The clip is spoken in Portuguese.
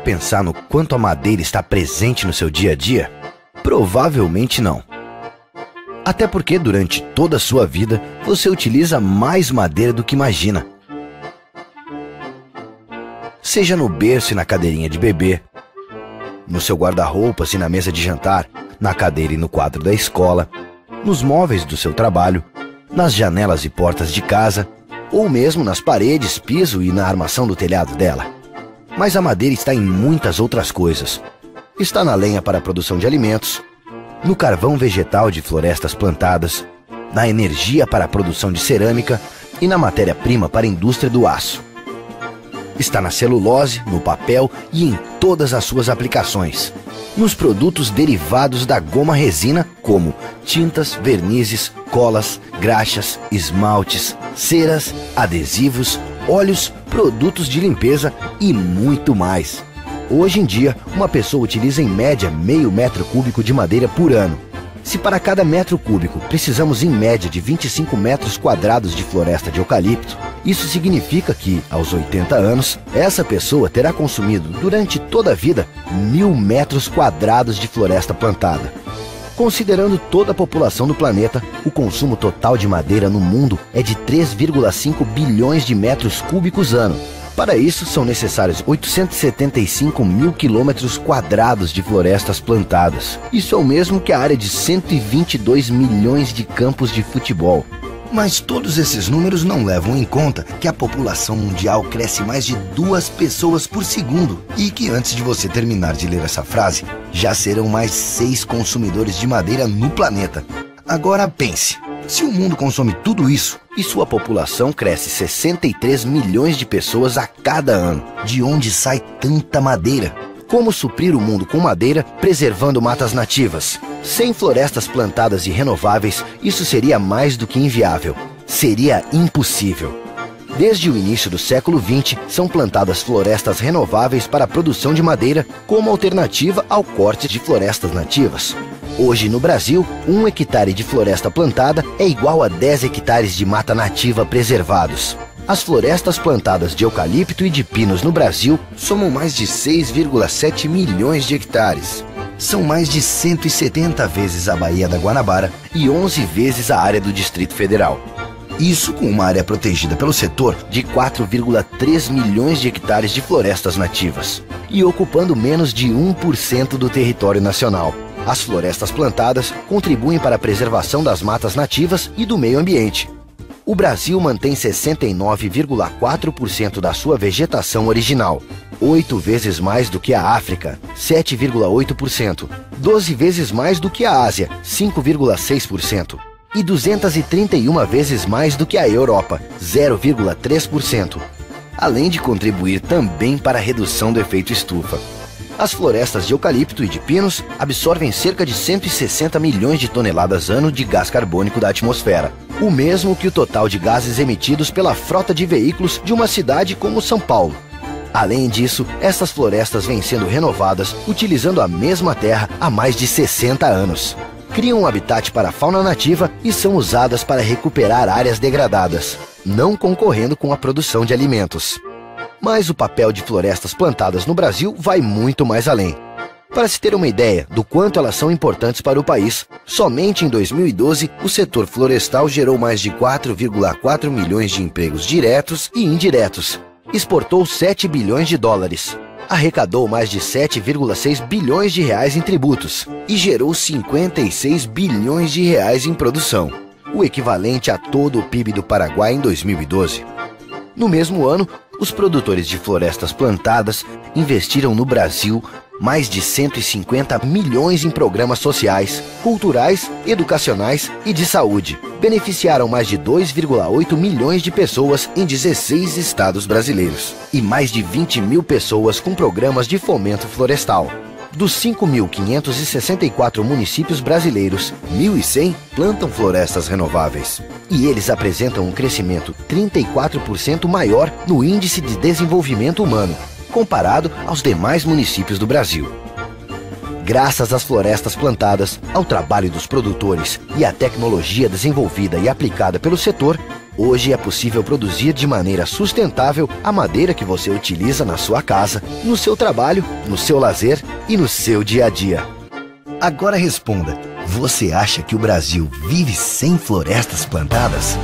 pensar no quanto a madeira está presente no seu dia a dia? Provavelmente não. Até porque durante toda a sua vida você utiliza mais madeira do que imagina. Seja no berço e na cadeirinha de bebê, no seu guarda-roupas e na mesa de jantar, na cadeira e no quadro da escola, nos móveis do seu trabalho, nas janelas e portas de casa, ou mesmo nas paredes, piso e na armação do telhado dela. Mas a madeira está em muitas outras coisas. Está na lenha para a produção de alimentos, no carvão vegetal de florestas plantadas, na energia para a produção de cerâmica e na matéria-prima para a indústria do aço. Está na celulose, no papel e em todas as suas aplicações. Nos produtos derivados da goma resina, como tintas, vernizes, colas, graxas, esmaltes, ceras, adesivos, óleos, produtos de limpeza e muito mais. Hoje em dia, uma pessoa utiliza em média meio metro cúbico de madeira por ano. Se para cada metro cúbico precisamos em média de 25 metros quadrados de floresta de eucalipto, isso significa que, aos 80 anos, essa pessoa terá consumido durante toda a vida 1.000 metros quadrados de floresta plantada. Considerando toda a população do planeta, o consumo total de madeira no mundo é de 3,5 bilhões de metros cúbicos ano. Para isso, são necessários 875 mil quilômetros quadrados de florestas plantadas. Isso é o mesmo que a área de 122 milhões de campos de futebol. Mas todos esses números não levam em conta que a população mundial cresce mais de 2 pessoas por segundo e que antes de você terminar de ler essa frase, já serão mais 6 consumidores de madeira no planeta. Agora pense, se o mundo consome tudo isso e sua população cresce 63 milhões de pessoas a cada ano, de onde sai tanta madeira? Como suprir o mundo com madeira, preservando matas nativas? Sem florestas plantadas e renováveis, isso seria mais do que inviável. Seria impossível. Desde o início do século XX, são plantadas florestas renováveis para a produção de madeira como alternativa ao corte de florestas nativas. Hoje, no Brasil, 1 hectare de floresta plantada é igual a 10 hectares de mata nativa preservados. As florestas plantadas de eucalipto e de pinos no Brasil somam mais de 6,7 milhões de hectares. São mais de 170 vezes a Baía da Guanabara e 11 vezes a área do Distrito Federal. Isso com uma área protegida pelo setor de 4,3 milhões de hectares de florestas nativas e ocupando menos de 1% do território nacional. As florestas plantadas contribuem para a preservação das matas nativas e do meio ambiente. O Brasil mantém 69,4% da sua vegetação original, 8 vezes mais do que a África, 7,8%, 12 vezes mais do que a Ásia, 5,6%, e 231 vezes mais do que a Europa, 0,3%, além de contribuir também para a redução do efeito estufa. As florestas de eucalipto e de pinos absorvem cerca de 160 milhões de toneladas ano de gás carbônico da atmosfera, o mesmo que o total de gases emitidos pela frota de veículos de uma cidade como São Paulo. Além disso, essas florestas vêm sendo renovadas utilizando a mesma terra há mais de 60 anos. Criam um habitat para a fauna nativa e são usadas para recuperar áreas degradadas, não concorrendo com a produção de alimentos. Mas o papel de florestas plantadas no Brasil vai muito mais além. Para se ter uma ideia do quanto elas são importantes para o país, somente em 2012 o setor florestal gerou mais de 4,4 milhões de empregos diretos e indiretos, exportou 7 bilhões de dólares, arrecadou mais de 7,6 bilhões de reais em tributos e gerou 56 bilhões de reais em produção, o equivalente a todo o PIB do Paraguai em 2012. No mesmo ano, os produtores de florestas plantadas investiram no Brasil mais de 150 milhões em programas sociais, culturais, educacionais e de saúde. Beneficiaram mais de 2,8 milhões de pessoas em 16 estados brasileiros e mais de 20 mil pessoas com programas de fomento florestal. Dos 5.564 municípios brasileiros, 1.100 plantam florestas renováveis. E eles apresentam um crescimento 34% maior no Índice de Desenvolvimento Humano, comparado aos demais municípios do Brasil. Graças às florestas plantadas, ao trabalho dos produtores e à tecnologia desenvolvida e aplicada pelo setor, Hoje é possível produzir de maneira sustentável a madeira que você utiliza na sua casa, no seu trabalho, no seu lazer e no seu dia a dia. Agora responda, você acha que o Brasil vive sem florestas plantadas?